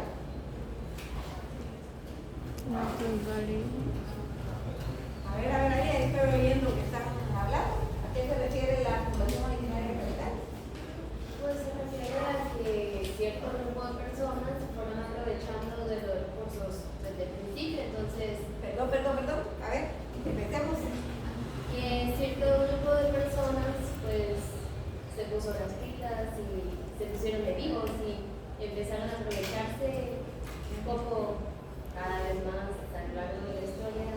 Ahí estoy oyendo que están hablando. ¿A qué se refiere la acumulación originaria del capital? Pues se refiere a que cierto grupo de personas se fueron aprovechando de los recursos desde el principio, entonces... Perdón. A ver, empecemos. Que cierto grupo de personas pues se puso las pilas y se pusieron de vivos y empezaron a aprovecharse un poco cada vez más a lo largo de la historia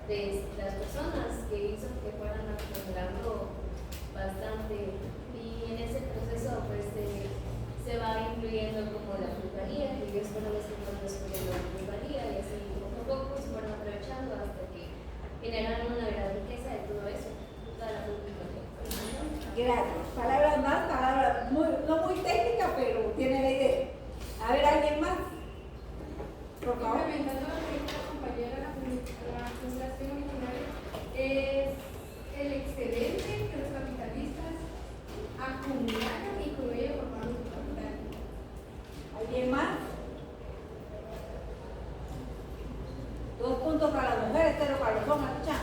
de las personas que hizo que fueran acumulando bastante, y en ese proceso pues se va incluyendo como la plusvalía, y ellos fueron los que fueron descubriendo la plusvalía y así poco a poco se fueron aprovechando hasta que generaron una gran riqueza de todo eso, toda la plusvalía. Gracias. Palabras más, palabras no muy técnicas, pero tiene la idea. A ver, ¿alguien más? Por favor. Complementando lo que dijo la compañera, la acumulación originaria es el excedente que los capitalistas acumularon y con ello formaron su capital. ¿Alguien más? 2 puntos para las mujeres, 0 para los hombres, escucha.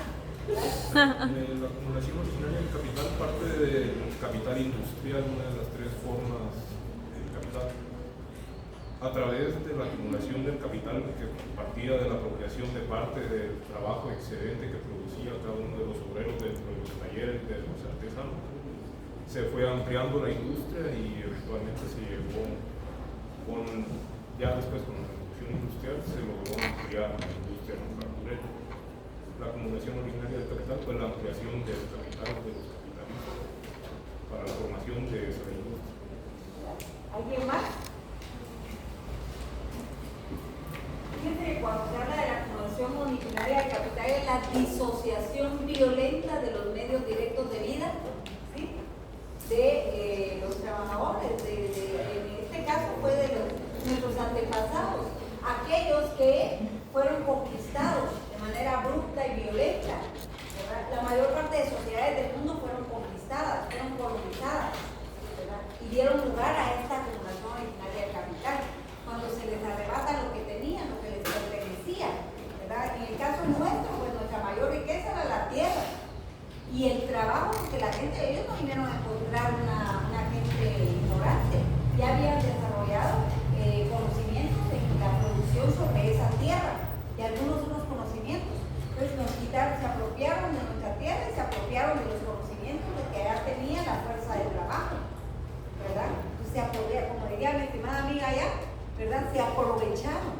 La acumulación originaria del capital parte del capital industrial, una de las 3 formas del capital. A través de la acumulación del capital que partía de la apropiación de parte del trabajo excedente que producía cada uno de los obreros dentro de los talleres de los artesanos, se fue ampliando la industria y eventualmente se llegó ya después con la revolución industrial se logró ampliar la industria manufacturera. La acumulación originaria del capital fue la ampliación del capital de los capitalistas para la formación de esa industria. ¿Alguien más? Fíjense que cuando se habla de la acumulación originaria del capital es la disociación violenta de los medios directos de vida, ¿sí? De los trabajadores, en este caso fue de nuestros antepasados, aquellos que fueron conquistados de manera abrupta y violenta, ¿verdad? La mayor parte de sociedades del mundo fueron conquistadas, fueron colonizadas, ¿verdad? Y dieron lugar a esta acumulación originaria del capital, cuando se les arrebata lo que tenían, lo que les pertenecía, ¿verdad? En el caso nuestro, pues nuestra mayor riqueza era la tierra y el trabajo, porque la gente, ellos no vinieron a encontrar una gente ignorante, ya habían desarrollado conocimientos en la producción sobre esa tierra y algunos otros conocimientos. Entonces nos quitaron, se apropiaron de nuestra tierra y se apropiaron de los conocimientos de que allá tenía la fuerza del trabajo, ¿verdad? Entonces se apropiaron, como diría mi estimada amiga allá, ¿verdad? Se aprovecharon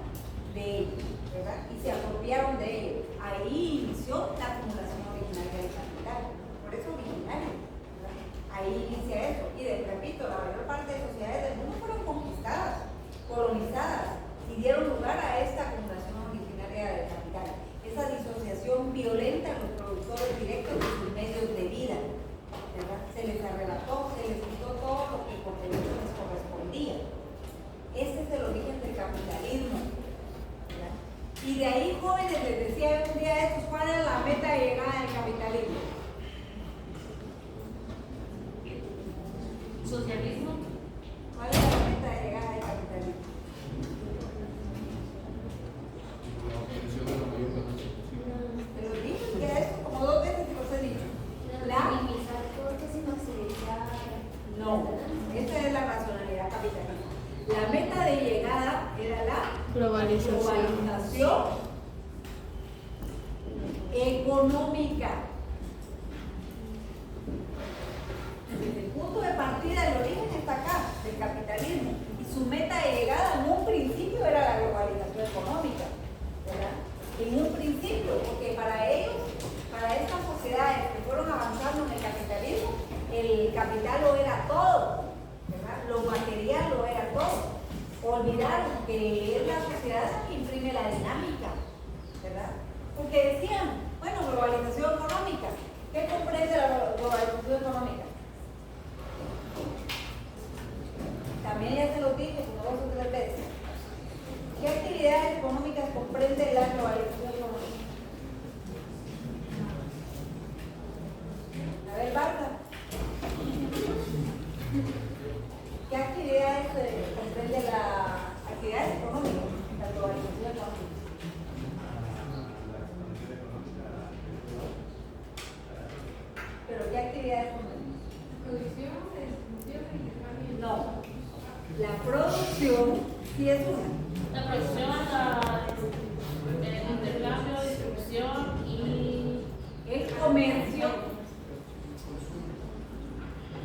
de ello, ¿verdad? Y se apropiaron de ello. Ahí inició la acumulación originaria del capital, por eso originario, ¿verdad? Ahí inicia eso. Y repito, la mayor parte de sociedades del mundo fueron conquistadas, colonizadas y dieron lugar a esta acumulación originaria del capital. Esa disociación violenta en los productores directos de sus medios de vida. les arrebató, se les quitó todo lo que por derecho les correspondía. Este es el origen del capitalismo. ¿Verdad? Y de ahí, jóvenes, les decía un día de estos, ¿cuál es la meta de llegada del capitalismo? Socialismo. ¿Cuál es la meta de llegada del capitalismo? La obtención de la mayor ganancia posible. Te lo dije, que eso como 2 veces te los he dicho. Minimizar costos y maximizar. No, esa es la racionalidad capitalista. La meta de llegada era la Globalización. globalización económica. Desde el punto de partida, el origen está acá, del capitalismo. Y su meta de llegada en un principio era la globalización económica, ¿verdad? En un principio, porque para ellos, para estas sociedades que fueron avanzando en el capitalismo, el capital lo era todo, ¿verdad? Lo material lo era todo. Olvidaron que es la sociedad la que imprime la dinámica, ¿verdad? Porque decían, bueno, globalización económica. ¿Qué comprende la globalización económica? También ya se lo dije como 2 o 3 veces. ¿Qué actividades económicas comprende la globalización económica? A ver, Barca. ¿Qué actividades comprende la actividad económica, la globalización económica? ¿Pero qué actividades comprende? Producción, distribución, intercambio. No. La producción sí es una. La producción, el intercambio, distribución y El comercio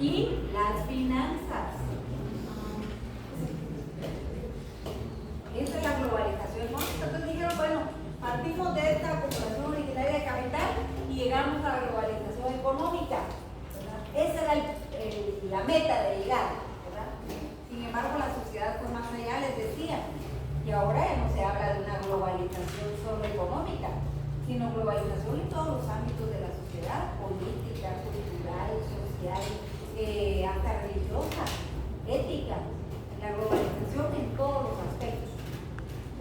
y las finanzas. Esa es la globalización económica. Entonces dijeron, bueno, partimos de esta acumulación originaria de capital y llegamos a la globalización económica, ¿verdad? Esa era la meta de llegar, ¿verdad? Sin embargo, la sociedad fue más allá, les decía, y ahora ya no se habla de una globalización solo económica, sino globalización en todos los ámbitos de la sociedad, política, cultural, social, hasta religiosa, ética, la globalización en todos los aspectos,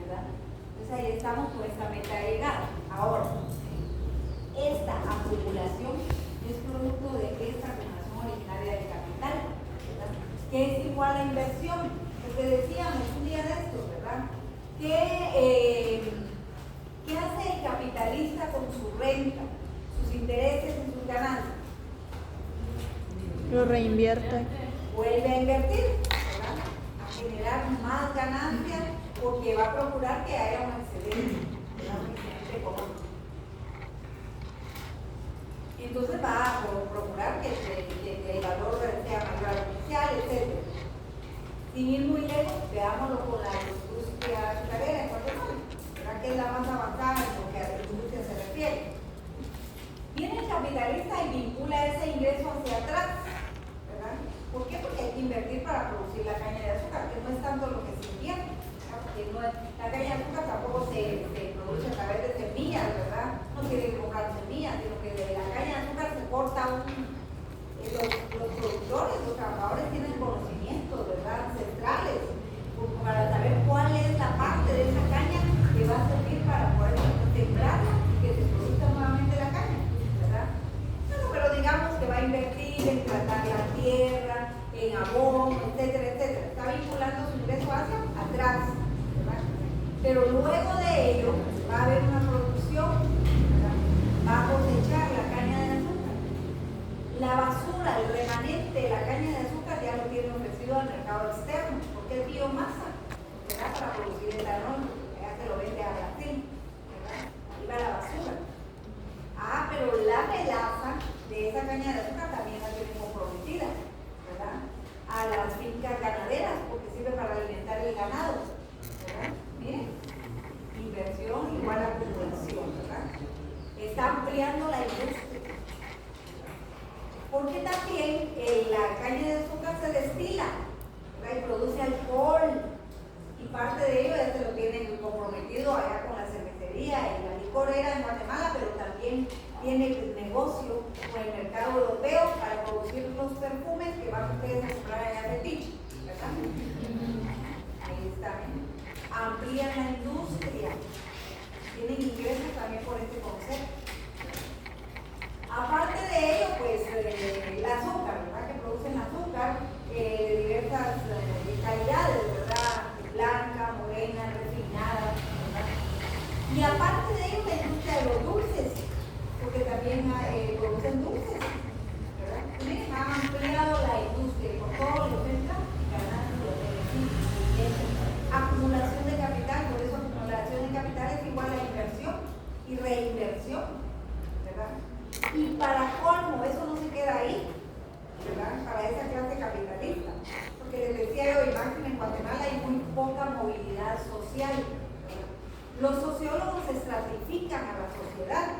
¿verdad? Entonces ahí estamos con esta meta de llegada. Ahora, esta acumulación es producto de esta acumulación originaria del capital, ¿verdad? Que es igual a inversión, porque decíamos un día de estos, ¿verdad? ¿Qué hace el capitalista con su renta, sus intereses y sus ganancias? Lo reinvierte. Vuelve a invertir, ¿verdad? A generar más ganancias porque va a procurar que haya un excedente, ¿verdad? Un excedente económico. Entonces va a procurar que el valor sea mayor al inicial, etc. Sin ir muy lejos, veámoslo con la industria azucarera en Guatemala, ¿verdad? Que es la más avanzada en lo que a la industria se refiere. Viene el capitalista y vincula ese ingreso hacia atrás, ¿verdad? ¿Por qué? Porque hay que invertir para producir la caña de azúcar, que no es tanto lo que se invierte, ¿verdad? Porque la caña de azúcar tampoco se produce a través de semillas, ¿verdad? No tiene que comprar semillas, sino que de la caña de azúcar se corta los productores, los trabajadores tienen conocimientos, ¿verdad? Ancestrales, para saber cuál es la parte de esa caña que va a servir para poder sembrarla y que se produzca nuevamente la caña, ¿verdad? Bueno, pero digamos que va a invertir en tratar la tierra, en abono, etcétera, etcétera. Está vinculando su ingreso hacia atrás, ¿verdad? Pero luego de ello va a haber una producción, ¿verdad? Va a cosechar la caña de azúcar. La basura, el remanente de la caña de azúcar ya lo tiene ofrecido al mercado externo, porque es biomasa, ¿verdad? Para producir etanol, ya se lo vende a Brasil, ¿verdad? Ahí va la basura. Ah, pero la melaza de esa caña de azúcar también la tienen comprometida, ¿verdad? A las fincas ganaderas, porque sirve para alimentar el ganado, ¿verdad? Miren, inversión igual a acumulación, ¿verdad? Está ampliando la industria. Porque también la caña de azúcar se destila, ¿verdad? Y produce alcohol, y parte de ello ya se lo tienen comprometido allá con la cervecería y la licorera en Guatemala, pero también tiene el negocio con el mercado europeo para producir los amplían la industria, tienen ingresos también por este concepto. Aparte de ello, pues el azúcar, ¿verdad? Que producen azúcar de diversas calidades, ¿verdad? Blanca, morena, refinada, ¿verdad? Y aparte de ello, la industria de los dulces, porque también producen dulces, ¿verdad? Miren, han ampliado la industria con todo lo que entra y ganando los beneficios. Acumulación de capital, por eso acumulación de capital es igual a inversión y reinversión, ¿verdad? Y para colmo, eso no se queda ahí, ¿verdad? Para esa clase capitalista. Porque les decía yo, imagen, en Guatemala hay muy poca movilidad social, ¿verdad? Los sociólogos estratifican a la sociedad,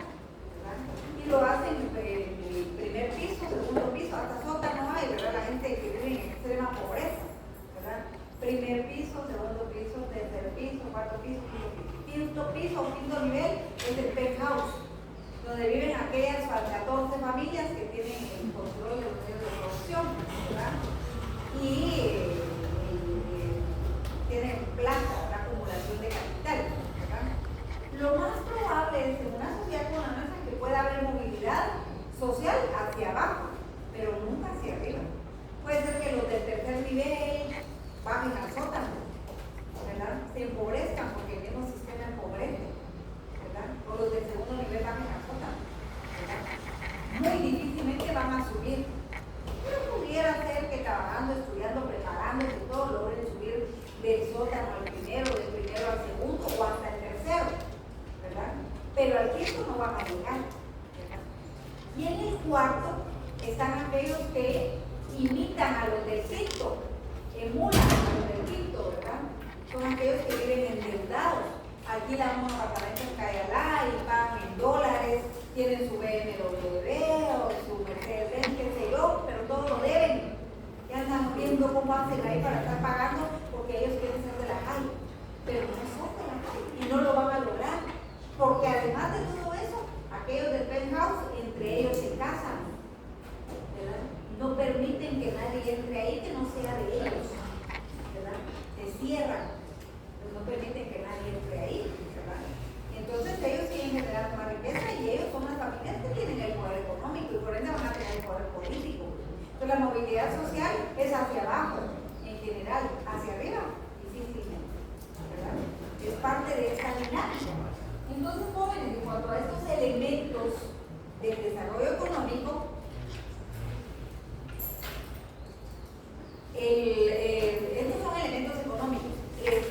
¿verdad? Y lo hacen en el primer piso, segundo piso, hasta sótano hay, ¿verdad? La gente que vive en extrema pobreza, ¿verdad? Primer piso, segundo piso, tercer piso, cuarto piso, quinto piso, quinto nivel es el penthouse, donde viven aquellas 14 familias que tienen el control de los medios de producción, ¿verdad? Y tienen plata, la acumulación de capital, ¿verdad? Lo más probable es en una sociedad como la nuestra que pueda haber movilidad social hacia abajo, pero nunca hacia arriba. Puede ser que los del tercer nivel bajen al sótano, ¿verdad? Se empobrezcan porque el mismo sistema empobrece, ¿verdad? O los del segundo nivel bajen al sótano, ¿verdad? Muy difícilmente van a subir. Pero pudiera ser que trabajando, estudiando, preparándose y todo, logren subir del sótano al primero, del primero al segundo o hasta el tercero, ¿verdad? Pero al quinto no van a llegar, ¿verdad? Y en el cuarto están aquellos que imitan a los del quinto, emulan a los del quinto, ¿verdad? Son aquellos que viven endeudados, alquilan un apartamento en Cayalá y pagan en dólares, tienen su BMW o su Mercedes, qué sé yo, pero todo lo deben. Ya andan viendo cómo hacen ahí para estar pagando porque ellos quieren ser de la calle, pero no son de la calle y no lo van a lograr, porque además de todo eso, aquellos del penthouse entre ellos se casan, ¿verdad? No permiten que nadie entre ahí que no sea de ellos, ¿verdad? Se cierran, pues no permiten que nadie entre ahí, ¿verdad? Entonces ellos quieren generar más riqueza y ellos son las familias que tienen el poder económico y por ende van a tener el poder político. Entonces la movilidad social es hacia abajo, en general, hacia arriba, difícilmente, ¿verdad? Es parte de esta dinámica. Entonces, jóvenes, en cuanto a estos elementos del desarrollo económico, estos son elementos económicos,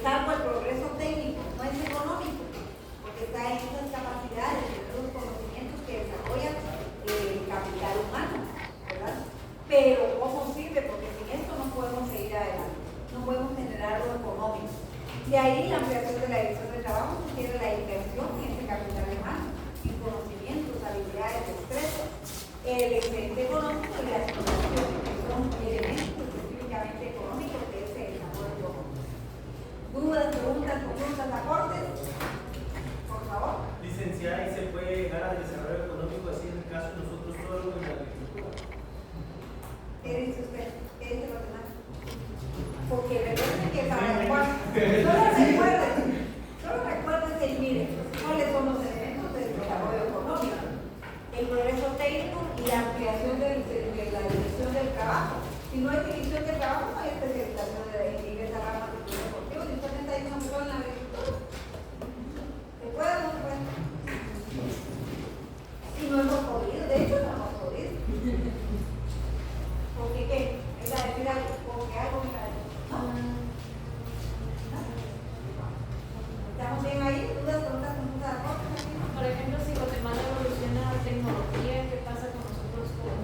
salvo el progreso técnico, no es económico, porque está en esas capacidades, en esos conocimientos que desarrolla el capital humano, ¿verdad? Pero ¿cómo sirve? Porque sin esto no podemos seguir adelante, no podemos generar lo económico. De ahí la ampliación de la dirección del trabajo sugiere la inversión en este capital humano, en conocimientos, habilidades, destrezas, el excedente económico y la explotación, que son elementos específicamente económicos de ese desarrollo económico. ¿Dudas, preguntas, consultas, aportes? Por favor. Licenciada, ¿y se puede llegar al desarrollo económico así en el caso de nosotros solo en la agricultura? ¿Qué dice usted? ¿Qué dice los demás? Porque recuerden que solo recuerden y miren cuáles son los elementos del desarrollo económico, el progreso técnico y la ampliación de la división del trabajo. Si no hay división del trabajo, no hay especialización de diversas ramas del estudio deportivo. Si usted está diciendo que en la agricultura, ¿se puede o no se puede? Si no hemos podido, de hecho no hemos podido. Porque ¿qué? Es la decir algo, porque algo me cae. ¿No? ¿Estamos bien ahí? ¿Dudas, preguntas, consultas, aportes? Por ejemplo, si Guatemala evoluciona la tecnología, ¿qué pasa con nosotros como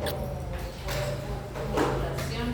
población?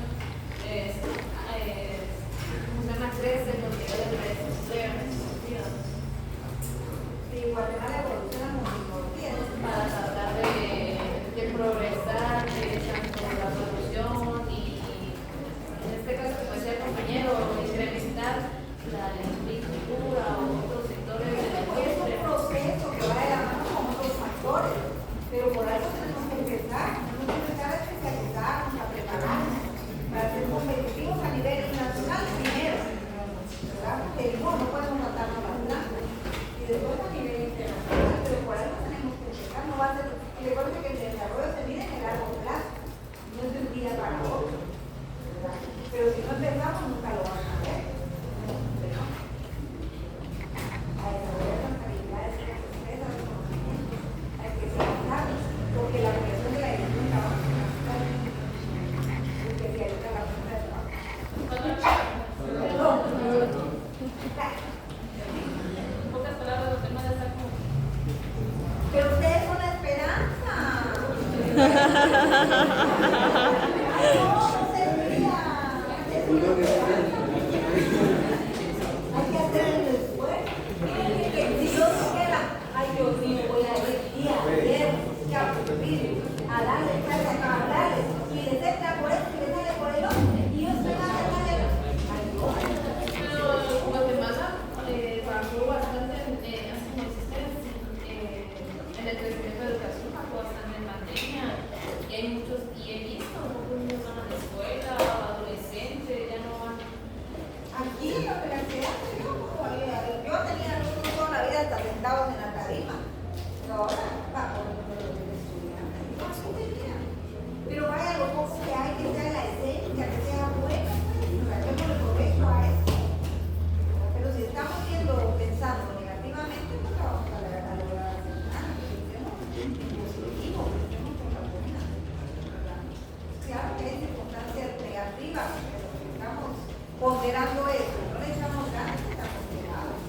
ponderando eso. No le echamos ganas, estamos pegados.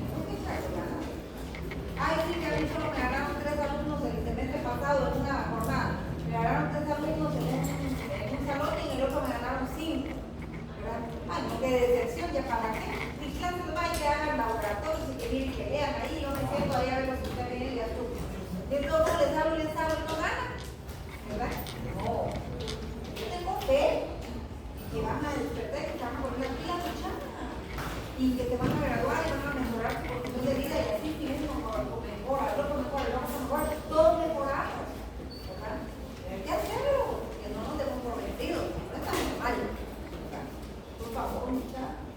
No le echamos ganas. Ay, sí, que a mí solo me ganaron 3 alumnos el semestre pasado en una jornada. Me ganaron 3 alumnos en un salón y en el otro me ganaron 5. ¿Verdad? Ay, no, qué decepción, ya para qué. Mis clases va y que hagan laboratorios y que miren que lean ahí, yo me siento ahí a ver los que ustedes vienen y tú. Y entonces les hablo y no ganan. ¿Verdad? No. Yo tengo fe que van a despertar, que te van a poner las pilas de chama y que te van a graduar y van a mejorar tu condición de vida y así mismo mejora, el otro mejora, el otro mejora, todos mejoramos. ¿Verdad? Hay que hacerlo, que no nos demos prometido, no estamos mal. ¿Verdad? Por favor, muchachos.